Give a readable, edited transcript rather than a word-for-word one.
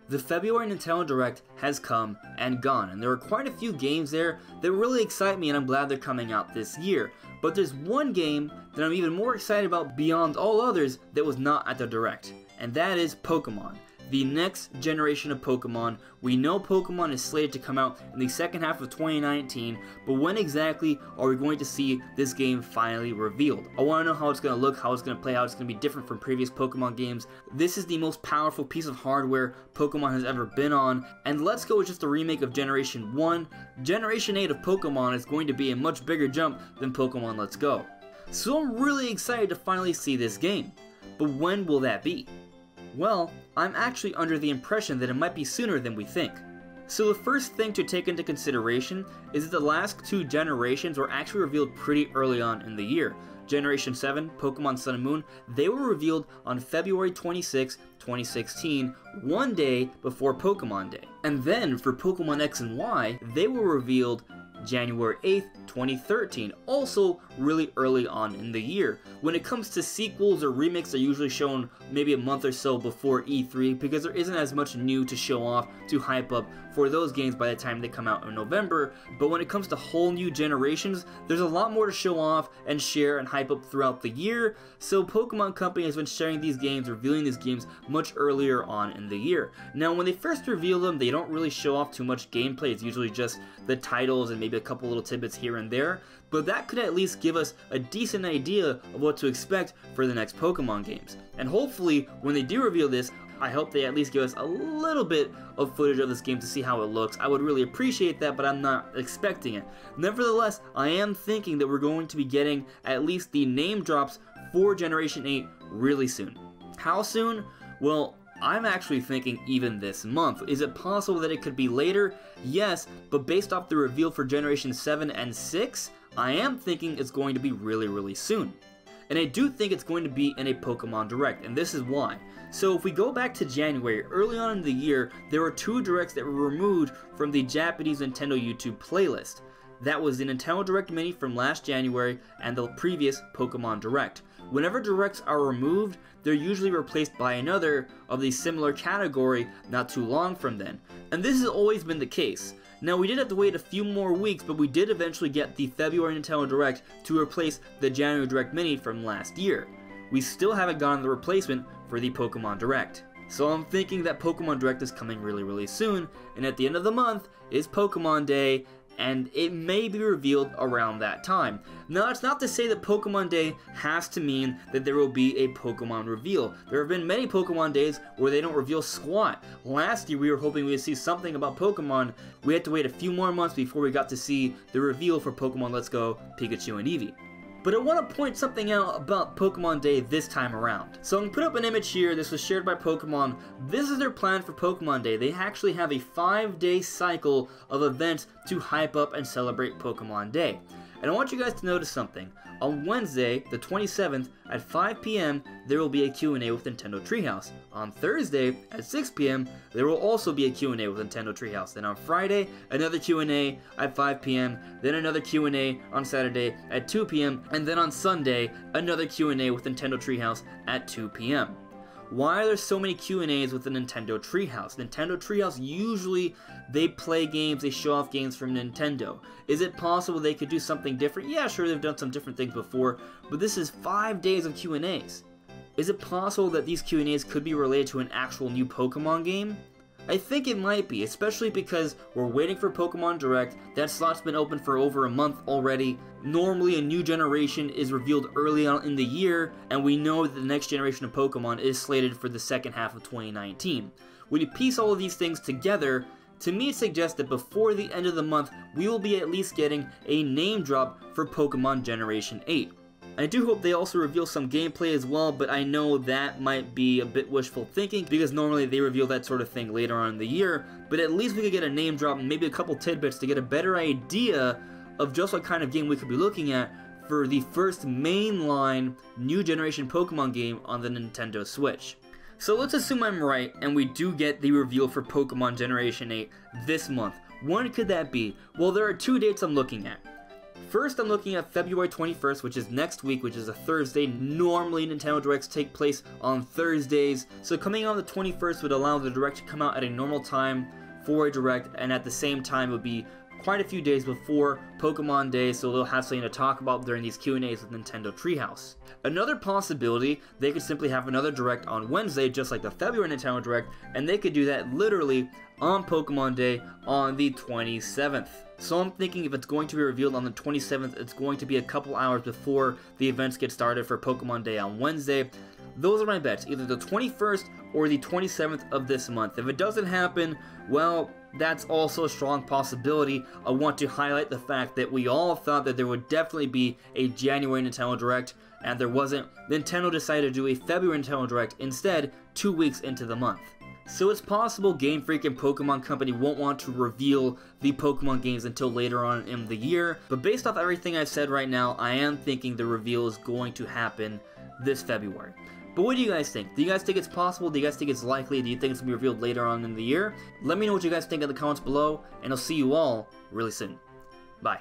The February Nintendo Direct has come and gone, and there are quite a few games there that really excite me, and I'm glad they're coming out this year. But there's one game that I'm even more excited about beyond all others that was not at the Direct, and that is Pokemon. The next generation of Pokemon. We know Pokemon is slated to come out in the second half of 2019, but when exactly are we going to see this game finally revealed? I want to know how it's going to look, how it's going to play, how it's going to be different from previous Pokemon games. This is the most powerful piece of hardware Pokemon has ever been on, and let's go with just a remake of Generation 1. Generation 8 of Pokemon is going to be a much bigger jump than Pokemon Let's Go. So I'm really excited to finally see this game. But when will that be? Well, I'm actually under the impression that it might be sooner than we think. So the first thing to take into consideration is that the last two generations were actually revealed pretty early on in the year. Generation 7, Pokemon Sun and Moon, they were revealed on February 26, 2016, one day before Pokemon Day. And then for Pokemon X and Y, they were revealed January 8th, 2013, also really early on in the year. When it comes to sequels or remakes, they're usually shown maybe a month or so before E3 because there isn't as much new to show off, to hype up for those games by the time they come out in November. But when it comes to whole new generations, there's a lot more to show off and share and hype up throughout the year. So Pokemon Company has been sharing these games, revealing these games much earlier on in the year. Now when they first reveal them, they don't really show off too much gameplay. It's usually just the titles and maybe a couple little tidbits here and there, but that could at least give us a decent idea of what to expect for the next Pokemon games. And hopefully, when they do reveal this, I hope they at least give us a little bit of footage of this game to see how it looks. I would really appreciate that, but I'm not expecting it. Nevertheless, I am thinking that we're going to be getting at least the name drops for Generation 8 really soon. How soon? Well, I'm actually thinking even this month. Is it possible that it could be later? Yes, but based off the reveal for Generation 7 and 6, I am thinking it's going to be really soon. And I do think it's going to be in a Pokemon Direct, and this is why. So if we go back to January, early on in the year, there were two Directs that were removed from the Japanese Nintendo YouTube playlist. That was the Nintendo Direct Mini from last January and the previous Pokemon Direct. Whenever Directs are removed, they're usually replaced by another of the similar category not too long from then. And this has always been the case. Now we did have to wait a few more weeks, but we did eventually get the February Nintendo Direct to replace the January Direct Mini from last year. We still haven't gotten the replacement for the Pokemon Direct. So I'm thinking that Pokemon Direct is coming really soon, and at the end of the month is Pokemon Day, and it may be revealed around that time. Now, it's not to say that Pokemon Day has to mean that there will be a Pokemon reveal. There have been many Pokemon Days where they don't reveal squat. Last year, we were hoping we'd see something about Pokemon. We had to wait a few more months before we got to see the reveal for Pokemon Let's Go, Pikachu and Eevee. But I want to point something out about Pokemon Day this time around. So I'm going to put up an image here. This was shared by Pokemon. This is their plan for Pokemon Day. They actually have a 5-day cycle of events to hype up and celebrate Pokemon Day. And I want you guys to notice something. On Wednesday, the 27th, at 5 p.m., there will be a Q&A with Nintendo Treehouse. On Thursday, at 6 p.m., there will also be a Q&A with Nintendo Treehouse. Then on Friday, another Q&A at 5 p.m., then another Q&A on Saturday at 2 p.m., and then on Sunday, another Q&A with Nintendo Treehouse at 2 p.m. Why are there so many Q&As with the Nintendo Treehouse? Nintendo Treehouse, usually they play games, they show off games from Nintendo. Is it possible they could do something different? Yeah, sure, they've done some different things before, but this is 5 days of Q&As. Is it possible that these Q&As could be related to an actual new Pokemon game? I think it might be, especially because we're waiting for Pokemon Direct. That slot's been open for over a month already. Normally a new generation is revealed early on in the year, and we know that the next generation of Pokemon is slated for the second half of 2019. When you piece all of these things together, to me it suggests that before the end of the month, we will be at least getting a name drop for Pokemon Generation 8. I do hope they also reveal some gameplay as well, but I know that might be a bit wishful thinking because normally they reveal that sort of thing later on in the year, but at least we could get a name drop and maybe a couple tidbits to get a better idea of just what kind of game we could be looking at for the first mainline new generation Pokemon game on the Nintendo Switch. So let's assume I'm right and we do get the reveal for Pokemon Generation 8 this month. When could that be? Well, there are two dates I'm looking at. first I'm looking at February 21st, which is next week, which is a Thursday. Normally Nintendo Directs take place on Thursdays, so coming on the 21st would allow the Direct to come out at a normal time for a Direct, and at the same time it would be quite a few days before Pokemon Day, so they'll have something to talk about during these Q&As with Nintendo Treehouse. Another possibility, they could simply have another Direct on Wednesday, just like the February Nintendo Direct, and they could do that literally on Pokemon Day on the 27th. So I'm thinking if it's going to be revealed on the 27th, it's going to be a couple hours before the events get started for Pokemon Day on Wednesday. Those are my bets, either the 21st or the 27th of this month. If it doesn't happen, well, that's also a strong possibility. I want to highlight the fact that we all thought that there would definitely be a January Nintendo Direct, and there wasn't. Nintendo decided to do a February Nintendo Direct instead, 2 weeks into the month. So it's possible Game Freak and Pokemon Company won't want to reveal the Pokemon games until later on in the year, but based off everything I've said right now, I am thinking the reveal is going to happen this February. But what do you guys think? Do you guys think it's possible? Do you guys think it's likely? Do you think it's going to be revealed later on in the year? Let me know what you guys think in the comments below, and I'll see you all really soon. Bye.